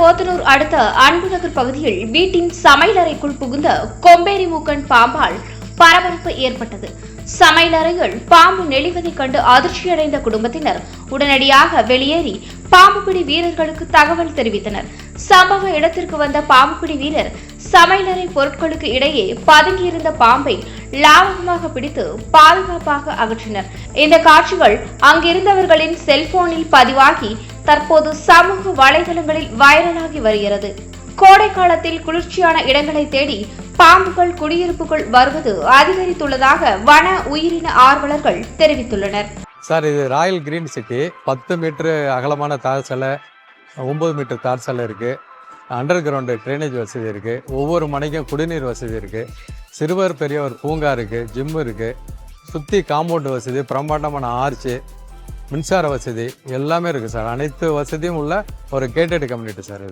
போத்தனூர் அடுத்த அன்புநகர் பகுதியில் வீட்டின் சமையலறைக்குள் புகுந்த கொம்பேரி மூக்கன் பாம்பால் பரபரப்பு ஏற்பட்டது. சமையலறையில் பாம்பு நெளிவதைக் கண்டு அதிர்ச்சியடைந்த குடும்பத்தினர் உடனடியாக வெளியேறி பாம்புபிடி வீரர்களுக்கு தகவல் தெரிவித்தனர். சம்பவ இடத்திற்கு வந்த பாம்புபிடி வீரர் சமையலறை பொருட்களுக்கு இடையே பதுங்கியிருந்த பாம்பை லாவகமாக பிடித்து பாதுகாப்பாக அகற்றினர். இந்த காட்சிகள் அங்கிருந்தவர்களின் செல்போனில் பதிவாகி தற்போது சமூக வலைதளங்களில் வைரலாகி வருகிறது. கோடை காலத்தில் குளிர்ச்சியான இடங்களை தேடி பாம்புகள் குடியிருப்புகள் வருவது அதிகரித்துள்ளதாக வன உயிரின ஆர்வலர்கள் தெரிவித்துள்ளனர். சார், இது ராயல் கிரீன் சிட்டி. 10 மீட்டர் அகலமான தார் சாலை, 9 மீட்டர் தார் சாலை இருக்குது. அண்டர் கிரவுண்டு ட்ரைனேஜ் வசதி இருக்குது. ஒவ்வொரு மனைக்கும் குடிநீர் வசதி இருக்குது. சிறுவர் பெரியவர் பூங்கா இருக்குது, ஜிம் இருக்குது. சுற்றி காம்பவுண்டு வசதி, பிரம்மாண்டமான ஆர்ச்சு, மின்சார வசதி எல்லாமே இருக்குது சார். அனைத்து வசதியும் உள்ள ஒரு கேட்டட் கம்யூனிட்டி சார் இது.